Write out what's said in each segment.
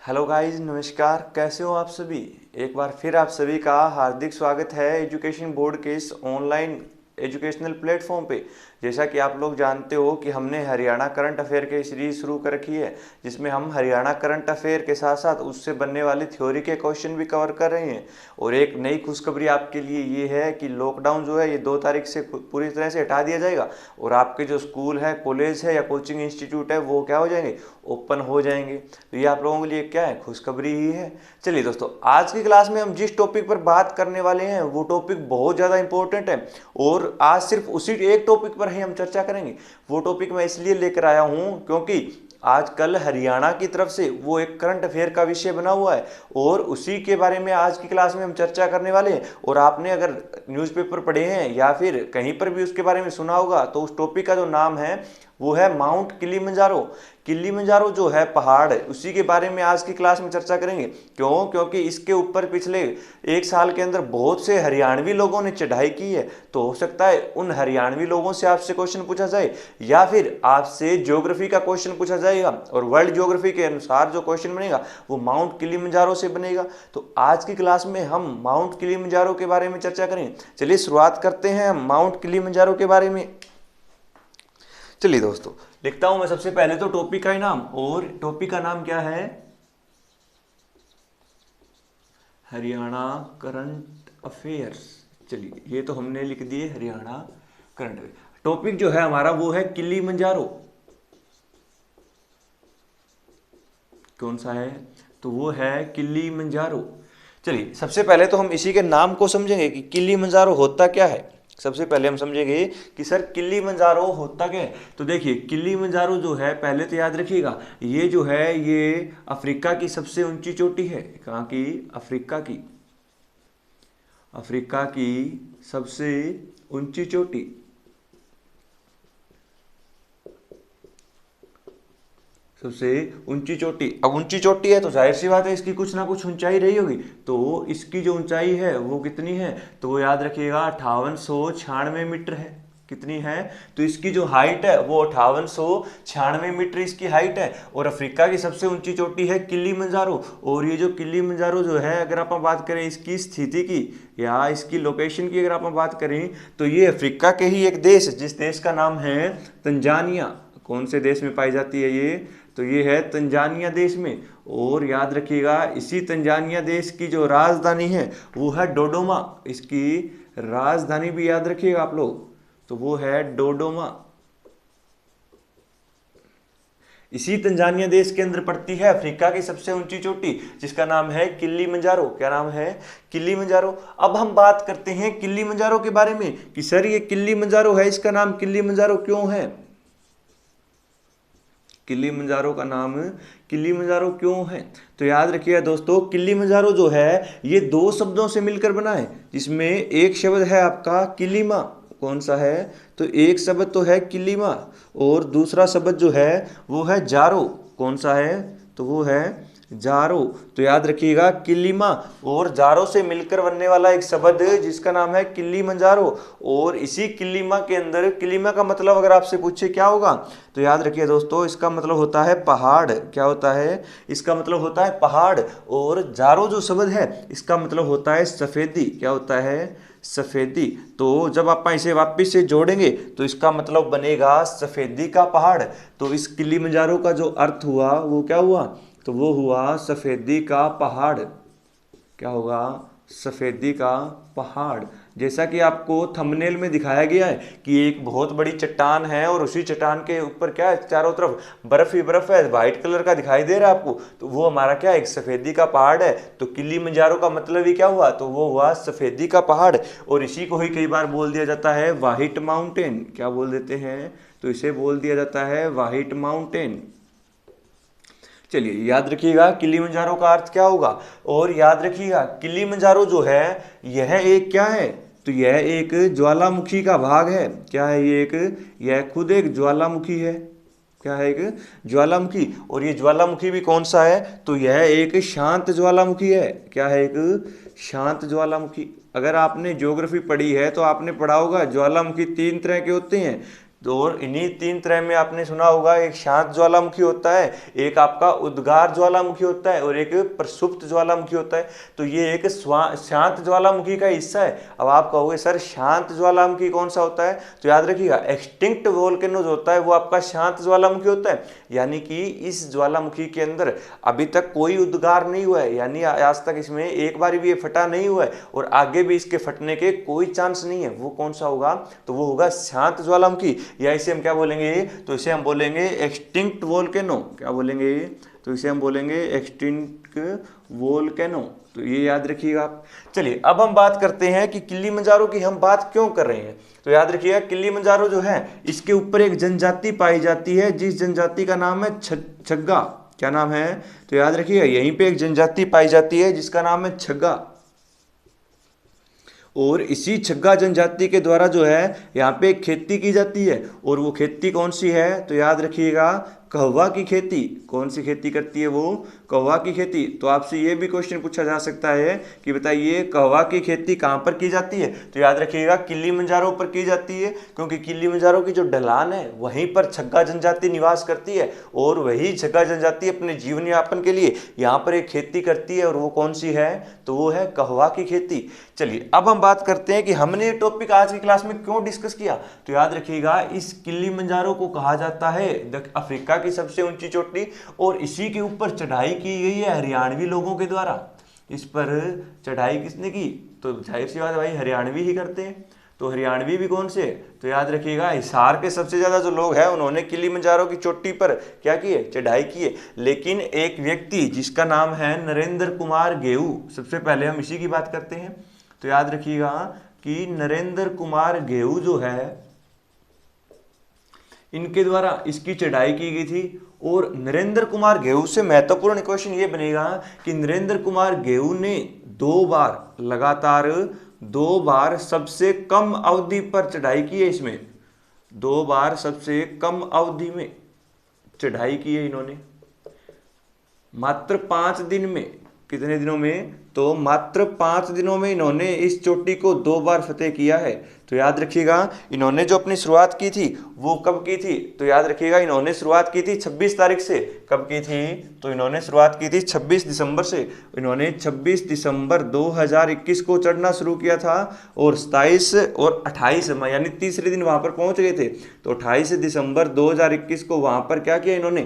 Hello guys, नमस्कार। कैसे हो आप सभी। एक बार फिर आप सभी का हार्दिक स्वागत है एजुकेशन बोर्ड के इस ऑनलाइन एजुकेशनल प्लेटफॉर्म पे। जैसा कि आप लोग जानते हो कि हमने हरियाणा करंट अफेयर की सीरीज शुरू कर रखी है, जिसमें हम हरियाणा करंट अफेयर के साथ साथ उससे बनने वाली थ्योरी के क्वेश्चन भी कवर कर रहे हैं। और एक नई खुशखबरी आपके लिए ये है कि लॉकडाउन जो है ये 2 तारीख से पूरी तरह से हटा दिया जाएगा और आपके जो स्कूल है, कॉलेज है या कोचिंग इंस्टीट्यूट है वो क्या हो जाएंगे, ओपन हो जाएंगे। तो ये आप लोगों के लिए क्या है, खुशखबरी ही है। चलिए दोस्तों, आज की क्लास में हम जिस टॉपिक पर बात करने वाले हैं वो टॉपिक बहुत ज़्यादा इंपॉर्टेंट है और आज सिर्फ उसी एक टॉपिक पर ही हम चर्चा करेंगे। वो टॉपिक मैं इसलिए लेकर आया हूँ क्योंकि आजकल हरियाणा की तरफ से वो एक करंट अफेयर का विषय बना हुआ है और उसी के बारे में आज की क्लास में हम चर्चा करने वाले हैं। और आपने अगर न्यूज़पेपर पढ़े हैं या फिर कहीं पर भी उसके बारे में सुना होगा तो उस टॉपिक का जो नाम है वो है माउंट किलिमंजारो। किलिमंजारो जो है पहाड़ है, उसी के बारे में आज की क्लास में चर्चा करेंगे। क्यों? क्योंकि इसके ऊपर पिछले 1 साल के अंदर बहुत से हरियाणवी लोगों ने चढ़ाई की है। तो हो सकता है उन हरियाणवी लोगों से आपसे क्वेश्चन पूछा जाए या फिर आपसे ज्योग्राफी का क्वेश्चन पूछा जाएगा और वर्ल्ड ज्योग्राफी के अनुसार जो क्वेश्चन बनेगा वो माउंट किलिमंजारो से बनेगा। तो आज की क्लास में हम माउंट किलिमंजारो के बारे में चर्चा करेंगे। चलिए शुरुआत करते हैं हम माउंट किलिमंजारो के बारे में। चलिए दोस्तों, लिखता हूं मैं सबसे पहले तो टॉपिक का ही नाम, और टॉपिक का नाम क्या है, हरियाणा करंट अफेयर्स। चलिए ये तो हमने लिख दिए हरियाणा करंट अफेयर। टॉपिक जो है हमारा वो है किलिमंजारो। कौन सा है? तो वो है किलिमंजारो। चलिए सबसे पहले तो हम इसी के नाम को समझेंगे कि किलिमंजारो होता क्या है। सबसे पहले हम समझेंगे कि सर किलिमंजारो होता क्या है। तो देखिए, किलिमंजारो जो है पहले तो याद रखिएगा, ये जो है ये अफ्रीका की सबसे ऊंची चोटी है। कहाँ की? अफ्रीका की। अफ्रीका की सबसे ऊंची चोटी। सबसे ऊंची चोटी। अब ऊंची चोटी है तो जाहिर सी बात है इसकी कुछ ना कुछ ऊंचाई रही होगी। तो इसकी जो ऊंचाई है वो कितनी है? तो वो याद रखिएगा 5896 मीटर है। कितनी है? तो इसकी जो हाइट है वो 5896 मीटर इसकी हाइट है। और अफ्रीका की सबसे ऊंची चोटी है किलिमंजारो। और ये जो किलिमंजारो जो है, अगर आप बात करें इसकी स्थिति की या इसकी लोकेशन की, अगर आप बात करें तो ये अफ्रीका के ही एक देश, जिस देश का नाम है तंजानिया। कौन से देश में पाई जाती है ये? तो ये है तंजानिया देश में। और याद रखिएगा इसी तंजानिया देश की जो राजधानी है वो है डोडोमा। इसकी राजधानी भी याद रखिएगा आप लोग, तो वो है डोडोमा। इसी तंजानिया देश के अंदर पड़ती है अफ्रीका की सबसे ऊंची चोटी, जिसका नाम है किलिमंजारो। क्या नाम है? किलिमंजारो। अब हम बात करते हैं किलिमंजारो के बारे में कि सर ये किलिमंजारो है, इसका नाम किलिमंजारो क्यों है? किलिमंजारो का नाम किलिमंजारो क्यों है? तो याद रखिएगा दोस्तों, किलिमंजारो जो है ये 2 शब्दों से मिलकर बना है, जिसमें एक शब्द है आपका किलिमा। कौन सा है? तो एक शब्द तो है किलिमा और दूसरा शब्द जो है वो है जारो। कौन सा है? तो वो है जारो। तो याद रखिएगा किलिमा और जारो से मिलकर बनने वाला एक शब्द जिसका नाम है किलिमंजारो। और इसी किलिमा के अंदर, किलिमा का मतलब अगर आपसे पूछे क्या होगा, तो याद रखिए दोस्तों इसका मतलब होता है पहाड़। क्या होता है? इसका मतलब होता है पहाड़। और जारो जो शब्द है इसका मतलब होता है सफेदी। क्या होता है? सफेदी। तो जब आप इसे वापिस से जोड़ेंगे तो इसका मतलब बनेगा सफेदी का पहाड़। तो इस किलिमंजारो का जो अर्थ हुआ वो क्या हुआ? तो वो हुआ सफेदी का पहाड़। क्या होगा? सफेदी का पहाड़। जैसा कि आपको थंबनेल में दिखाया गया है कि एक बहुत बड़ी चट्टान है और उसी चट्टान के ऊपर क्या है, चारों तरफ बर्फ ही बर्फ है, व्हाइट कलर का दिखाई दे रहा है आपको। तो वो हमारा क्या है? एक सफेदी का पहाड़ है। तो किलिमंजारो का मतलब ही क्या हुआ? तो वो हुआ सफेदी का पहाड़। और इसी को ही कई बार बोल दिया जाता है व्हाइट माउंटेन। क्या बोल देते हैं? तो इसे बोल दिया जाता है व्हाइट माउंटेन। चलिए याद रखिएगा किलिमंजारो का अर्थ क्या होगा। और याद रखिएगा किलिमंजारो जो है यह एक क्या है? तो यह एक ज्वालामुखी का भाग है। क्या है ये? यह खुद एक ज्वालामुखी है। क्या है? एक ज्वालामुखी। और ये ज्वालामुखी भी कौन सा है? तो यह एक शांत ज्वालामुखी है। क्या है? एक शांत ज्वालामुखी। अगर आपने ज्योग्राफी पढ़ी है तो आपने पढ़ा होगा ज्वालामुखी 3 तरह के होते हैं। तो और इन्हीं तीन तरह में आपने सुना होगा, एक शांत ज्वालामुखी होता है, एक आपका उद्गार ज्वालामुखी होता है और एक प्रसुप्त ज्वालामुखी होता है। तो ये एक शांत ज्वालामुखी का हिस्सा है। अब आप कहोगे सर शांत ज्वालामुखी कौन सा होता है, तो याद रखिएगा एक्सटिंक्ट वोल्केनो जो होता है वो आपका शांत ज्वालामुखी होता है, यानी कि इस ज्वालामुखी के अंदर अभी तक कोई उद्गार नहीं हुआ है, यानी आज तक इसमें एक बार भी ये फटा नहीं हुआ है और आगे भी इसके फटने के कोई चांस नहीं है। वो कौन सा होगा, तो वो होगा शांत ज्वालामुखी, या इसे हम क्या बोलेंगे, तो इसे हम बोलेंगे एक्सटिंक्ट वोल्केनो। क्या बोलेंगे, तो इसे हम बोलेंगे एक्सटिंक्ट वोल्केनो। तो ये याद रखिएगा आप। चलिए अब हम बात करते हैं कि किलिमंजारो की हम बात क्यों कर रहे हैं। तो याद रखिएगा किलिमंजारो जो है इसके ऊपर एक जनजाति पाई जाती है, जिस जनजाति का नाम है छग्गा। क्या नाम है, तो याद रखिएगा यहीं पे एक जनजाति पाई जाती है जिसका नाम है छग्गा, और इसी छग्गा जनजाति के द्वारा जो है यहाँ पे खेती की जाती है। और वो खेती कौन सी है, तो याद रखिएगा कहवा की खेती। कौन सी खेती करती है वो, कहवा की खेती। तो आपसे ये भी क्वेश्चन पूछा जा सकता है कि बताइए कहवा की खेती कहाँ पर की जाती है, तो याद रखिएगा किलिमंजारो पर की जाती है, क्योंकि किलिमंजारो की जो ढलान है वहीं पर छग्गा जनजाति निवास करती है और वही छग्गा जनजाति अपने जीवन यापन के लिए यहाँ पर एक खेती करती है, और वो कौन सी है, तो वो है कहवा की खेती। चलिए अब हम बात करते हैं कि हमने ये टॉपिक आज की क्लास में क्यों डिस्कस किया। तो याद रखिएगा इस किलिमंजारो को कहा जाता है अफ्रीका की सबसे ऊंची चोटी, और इसी के ऊपर चढ़ाई की गई है हरियाणवी लोगों के द्वारा। इस पर चढ़ाई किसने की, तो जाहिर सी बात भाई हरियाणवी ही करते हैं। तो हरियाणवी भी कौन से, तो याद रखिएगा हिसार के सबसे ज्यादा जो लोग हैं उन्होंने किलिमंजारो की चोटी पर क्या किए, चढ़ाई की है। लेकिन एक व्यक्ति जिसका नाम है नरेंद्र कुमार गेहू, सबसे पहले हम इसी की बात करते हैं। तो याद रखिएगा कि नरेंद्र कुमार गेहू जो है इनके द्वारा इसकी चढ़ाई की गई थी। और नरेंद्र कुमार गेहू से महत्वपूर्ण क्वेश्चन ये बनेगा कि नरेंद्र कुमार गेहू ने लगातार दो बार सबसे कम अवधि पर चढ़ाई की है। इसमें 2 बार सबसे कम अवधि में चढ़ाई की है इन्होंने, मात्र 5 दिन में। कितने दिनों में, तो मात्र 5 दिनों में इन्होंने इस चोटी को 2 बार फतेह किया है। तो याद रखिएगा इन्होंने जो अपनी शुरुआत की थी वो कब की थी, तो याद रखिएगा इन्होंने शुरुआत की थी 26 तारीख से। कब की थी, तो इन्होंने शुरुआत की थी 26 दिसंबर से। इन्होंने 26 दिसंबर 2021 को चढ़ना शुरू किया था और 27 और 28 यानी तीसरे दिन वहां पर पहुंच गए थे। तो 28 दिसंबर 2021 को वहां पर क्या किया इन्होंने,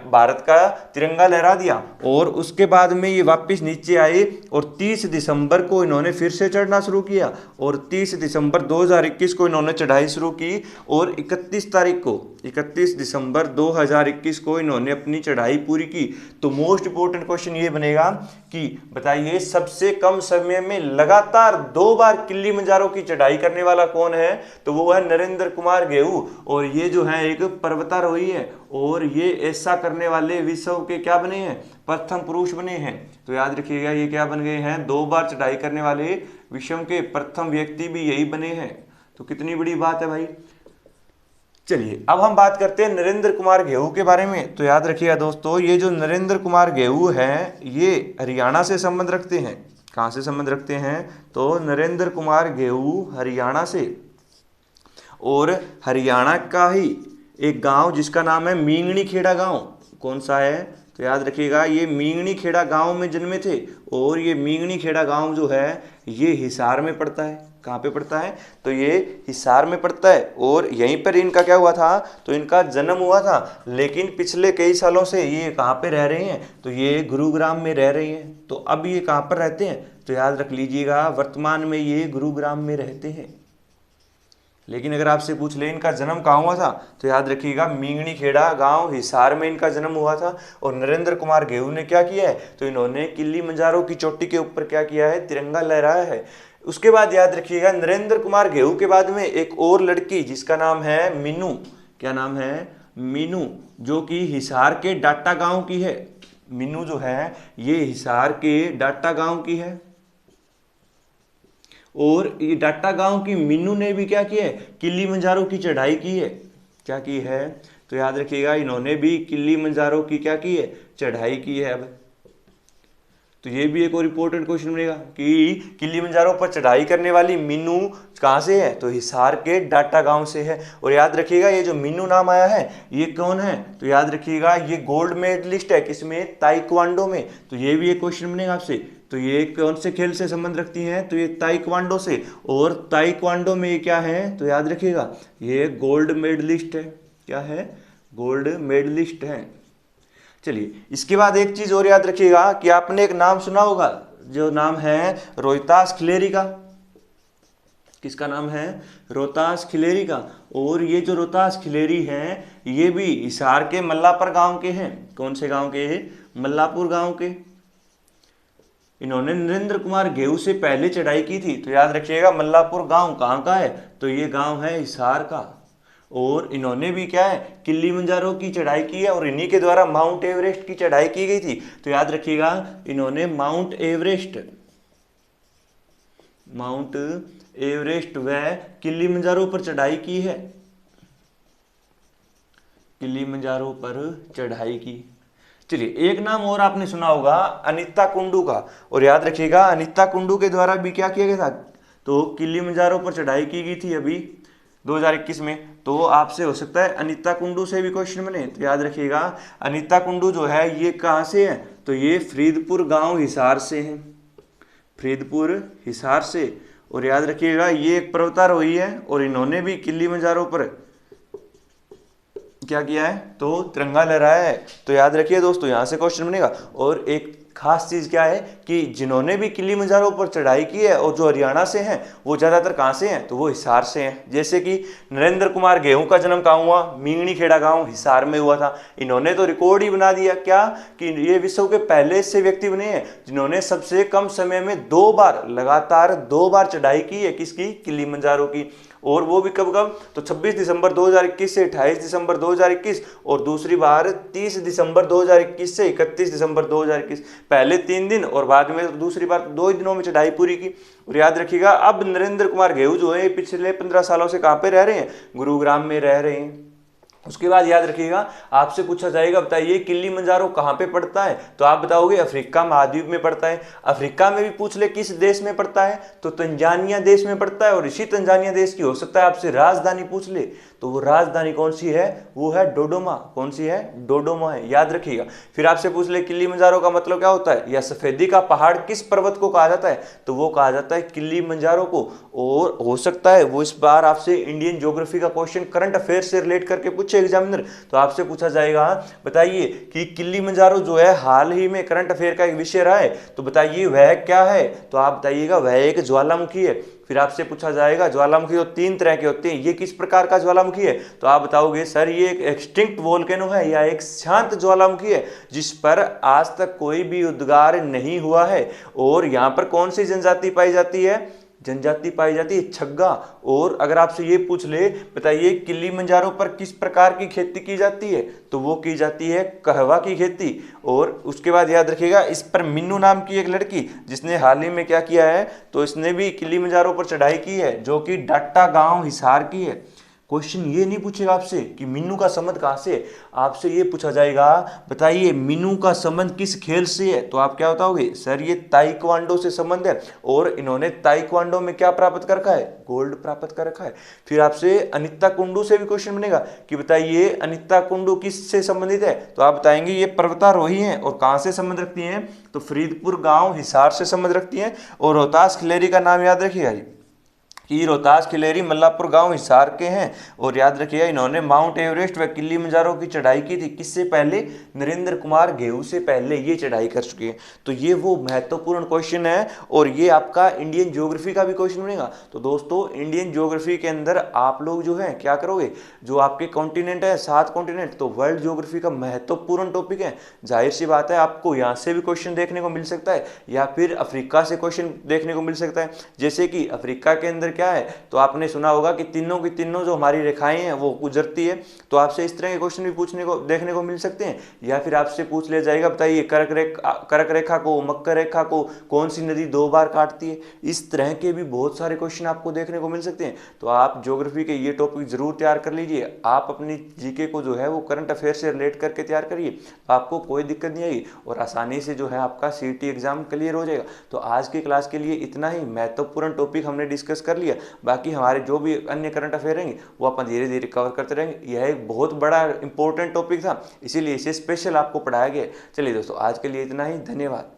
भारत का तिरंगा लहरा दिया। और उसके बाद में ये वापस नीचे आए और 30 दिसंबर को इन्होंने फिर से चढ़ना शुरू किया, और 30 दिसंबर 2021 को इन्होंने चढ़ाई शुरू की, और 31 दिसंबर 2021 को इन्होंने अपनी चढ़ाई पूरी की। तो मोस्ट इंपोर्टेंट क्वेश्चन ये बनेगा कि बताइए सबसे कम समय में लगातार 2 बार किलिमंजारो की चढ़ाई करने वाला कौन है, तो वो है नरेंद्र कुमार गेहू। और ये जो है एक पर्वतारोही है, और ये ऐसा करने वाले विश्व के क्या बने हैं, प्रथम पुरुष बने हैं। तो याद रखिएगा ये क्या बन गए हैं, 2 बार चढ़ाई करने वाले विश्व के प्रथम व्यक्ति भी यही बने हैं। तो कितनी बड़ी बात है भाई। चलिए अब हम बात करते हैं नरेंद्र कुमार गेहू के बारे में। तो याद रखिएगा दोस्तों ये जो नरेंद्र कुमार गेहू हैं ये हरियाणा से संबंध रखते हैं। कहाँ से संबंध रखते हैं, तो नरेंद्र कुमार गेहू हरियाणा से, और हरियाणा का ही एक गांव जिसका नाम है मींगणी खेड़ा गांव। कौन सा है, तो याद रखिएगा ये मींगणी खेड़ा गांव में जन्मे थे। और ये मींगणी खेड़ा गांव जो है ये हिसार में पड़ता है। कहाँ पे पड़ता है, तो ये हिसार में पड़ता है। और यहीं पर इनका क्या हुआ था, तो इनका जन्म हुआ था। लेकिन पिछले कई सालों से ये कहाँ पे रह रहे हैं, तो ये गुरुग्राम में रह रहे हैं। तो अब ये कहाँ पर रहते हैं, तो याद रख लीजिएगा वर्तमान में ये गुरुग्राम में रहते हैं। लेकिन अगर आपसे पूछ ले इनका जन्म कहाँ हुआ था, तो याद रखिएगा मींगणी खेड़ा गांव हिसार में इनका जन्म हुआ था। और नरेंद्र कुमार गेहू ने क्या किया है, तो इन्होंने किलिमंजारो की चोटी के ऊपर क्या किया है, तिरंगा लहराया है। उसके बाद याद रखिएगा नरेंद्र कुमार गेहू के बाद में एक और लड़की जिसका नाम है मीनू। क्या नाम है, मीनू, जो कि हिसार के डाटा गांव की है। मीनू जो है ये हिसार के डाटा गांव की है। और ये डाटा गांव की मीनू ने भी क्या किया है, किलिमंजारो की चढ़ाई की है। क्या की है, तो याद रखिएगा इन्होंने भी किलिमंजारो की क्या की है, चढ़ाई की है। अब तो ये भी एक और इम्पोर्टेंट क्वेश्चन बनेगा कि किलिमंजारो पर चढ़ाई करने वाली मीनू कहाँ से है, तो हिसार के डाटा गांव से है। और याद रखिएगा ये जो मीनू नाम आया है ये कौन है, तो याद रखिएगा ये गोल्ड मेडलिस्ट है, किसमें, ताइक्वांडो में। तो ये भी एक क्वेश्चन बनेगा आपसे। तो ये कौन से खेल से संबंध रखती हैं, तो ये ताइक्वांडो से। और ताइक्वांडो में ये क्या है, तो याद रखिएगा ये गोल्ड मेडलिस्ट है। क्या है, गोल्ड मेडलिस्ट है। चलिए इसके बाद एक चीज और याद रखिएगा कि आपने एक नाम सुना होगा, जो नाम है रोहतास खिलेरी का। किसका नाम है, रोहतास खिलेरी का। और ये जो रोहतास खिलेरी हैं ये भी हिसार के मल्लापुर गांव के हैं। कौन से गांव के हैं, मल्लापुर गांव के। इन्होंने नरेंद्र कुमार गेहूं से पहले चढ़ाई की थी। तो याद रखिएगा मल्लापुर गांव कहाँ का है, तो ये गांव है हिसार का। और इन्होंने भी क्या है, किलिमंजारो की चढ़ाई की है और इन्हीं के द्वारा माउंट एवरेस्ट की चढ़ाई की गई थी। तो याद रखिएगा इन्होंने माउंट एवरेस्ट व किलिमंजारो पर चढ़ाई की है, किलिमंजारो पर चढ़ाई की। चलिए एक नाम और आपने सुना होगा अनिता कुंडू का। और याद रखिएगा अनिता कुंडू के द्वारा भी क्या किया गया था, तो किलिमंजारो पर चढ़ाई की गई थी अभी 2021 में। तो आपसे हो सकता है अनिता कुंडू से भी क्वेश्चन बने। तो याद रखिएगा अनिता कुंडू जो है ये कहाँ से है, तो ये फरीदपुर गांव हिसार से है, फरीदपुर हिसार से। और याद रखिएगा ये एक पर्वतारोही है और इन्होंने भी किलिमंजारो पर क्या किया है, तो तिरंगा लहराया है। तो याद रखिए दोस्तों यहाँ से क्वेश्चन बनेगा। और एक खास चीज क्या है कि जिन्होंने भी किलिमंजारो पर चढ़ाई की है और जो हरियाणा से हैं वो ज्यादातर कहाँ से हैं, तो वो हिसार से हैं। जैसे कि नरेंद्र कुमार गेहूं का जन्म कहाँ हुआ, मींगणी खेड़ा गांव हिसार में हुआ था। इन्होंने तो रिकॉर्ड ही बना दिया क्या, कि ये विश्व के पहले से व्यक्ति बने हैं जिन्होंने सबसे कम समय में लगातार दो बार चढ़ाई की है, किसकी, किलिमंजारो की। और वो भी कब कब, तो 26 दिसंबर 2021 से 28 दिसंबर 2021 और दूसरी बार 30 दिसंबर 2021 से 31 दिसंबर 2021। पहले 3 दिन और बाद में दूसरी बार 2 दिनों में चढ़ाई पूरी की। और याद रखिएगा अब नरेंद्र कुमार गेहूं जो है पिछले 15 सालों से कहाँ पे रह रहे हैं, गुरुग्राम में रह रहे हैं। उसके बाद याद रखिएगा आपसे पूछा जाएगा बताइए किलिमंजारो कहाँ पे पड़ता है, तो आप बताओगे अफ्रीका महाद्वीप में पड़ता है। अफ्रीका में भी पूछ ले किस देश में पड़ता है, तो तंजानिया देश में पड़ता है। और इसी तंजानिया देश की हो सकता है आपसे राजधानी पूछ ले, तो वो राजधानी कौन सी है, वो है डोडोमा। कौन सी है, डोडोमा है, याद रखिएगा। फिर आपसे पूछ ले किलिमंजारो का मतलब क्या होता है, या सफेदी का पहाड़ किस पर्वत को कहा जाता है, तो वो कहा जाता है किलिमंजारो को। और हो सकता है वो इस बार आपसे इंडियन ज्योग्राफी का क्वेश्चन करंट अफेयर से रिलेट करके पूछे एग्जामिनर। तो आपसे पूछा जाएगा बताइए कि किलिमंजारो जो है हाल ही में करंट अफेयर का एक विषय रहा है, तो बताइए वह क्या है, तो आप बताइएगा वह एक ज्वालामुखी है। फिर आपसे पूछा जाएगा ज्वालामुखी तो 3 तरह के होते हैं, ये किस प्रकार का ज्वालामुखी है, तो आप बताओगे सर ये एक एक्सटिंक्ट वोल्केनो है या एक शांत ज्वालामुखी है जिस पर आज तक कोई भी उद्गार नहीं हुआ है। और यहाँ पर कौन सी जनजाति पाई जाती है, जनजाति पाई जाती है छग्गा। और अगर आपसे ये पूछ ले बताइए किलिमंजारो पर किस प्रकार की खेती की जाती है, तो वो की जाती है कहवा की खेती। और उसके बाद याद रखिएगा इस पर मीनू नाम की एक लड़की जिसने हाल ही में क्या किया है, तो इसने भी किलिमंजारो पर चढ़ाई की है जो कि डाटा गांव हिसार की है। क्वेश्चन ये नहीं पूछेगा आपसे कि मीनू का संबंध कहाँ से, आपसे ये पूछा जाएगा बताइए मीनू का संबंध किस खेल से है, तो आप क्या बताओगे सर ये ताइक्वांडो से संबंध है। और इन्होंने ताइक्वांडो में क्या प्राप्त कर रखा है, गोल्ड प्राप्त कर रखा है। फिर आपसे अनिता कुंडू से भी क्वेश्चन बनेगा कि बताइए अनिता कुंडू किस से संबंधित है, तो आप बताएंगे ये पर्वतारोही हैं और कहाँ से संबंध रखती हैं, तो फरीदपुर गाँव हिसार से संबंध रखती हैं। और रोहतास खिलेरी का नाम याद रखिएगा कि रोहतास खिलेरी मल्लापुर गांव हिसार के हैं। और याद रखिएगा इन्होंने माउंट एवरेस्ट व किलिमंजारो की चढ़ाई की थी, किससे पहले, नरेंद्र कुमार गेहूं से पहले ये चढ़ाई कर चुके हैं। तो ये वो महत्वपूर्ण क्वेश्चन है और ये आपका इंडियन ज्योग्राफी का भी क्वेश्चन बनेगा। तो दोस्तों इंडियन ज्योग्राफी के अंदर आप लोग जो है क्या करोगे, जो आपके कॉन्टिनेंट है 7 कॉन्टिनेंट, तो वर्ल्ड ज्योग्राफी का महत्वपूर्ण टॉपिक है। जाहिर सी बात है आपको यहाँ से भी क्वेश्चन देखने को मिल सकता है या फिर अफ्रीका से क्वेश्चन देखने को मिल सकता है। जैसे कि अफ्रीका के अंदर क्या है, तो आपने सुना होगा कि तीनों की तीनों जो हमारी रेखाएं हैं वो गुजरती है। तो आपसे इस तरह के क्वेश्चन भी पूछने को देखने को मिल सकते हैं, या फिर आपसे पूछ लिया जाएगा बताइए कर्क रेखा को, मकर रेखा को कौन सी नदी 2 बार काटती है। इस तरह के भी बहुत सारे क्वेश्चन आपको देखने को मिल सकते हैं। तो आप ज्योग्राफी के ये टॉपिक जरूर तैयार कर लीजिए। आप अपनी जीके को जो है वो करंट अफेयर से रिलेट करके तैयार करिए, तो आपको कोई दिक्कत नहीं आएगी और आसानी से जो है आपका सीईटी एग्जाम क्लियर हो जाएगा। तो आज की क्लास के लिए इतना ही महत्वपूर्ण टॉपिक हमने डिस्कस कर लिया। बाकी हमारे जो भी अन्य करंट अफेयर रहेंगे वो अपन धीरे धीरे कवर करते रहेंगे। यह एक बहुत बड़ा इंपॉर्टेंट टॉपिक था, इसीलिए इसे स्पेशल आपको पढ़ाया गया। चलिए दोस्तों, आज के लिए इतना ही। धन्यवाद।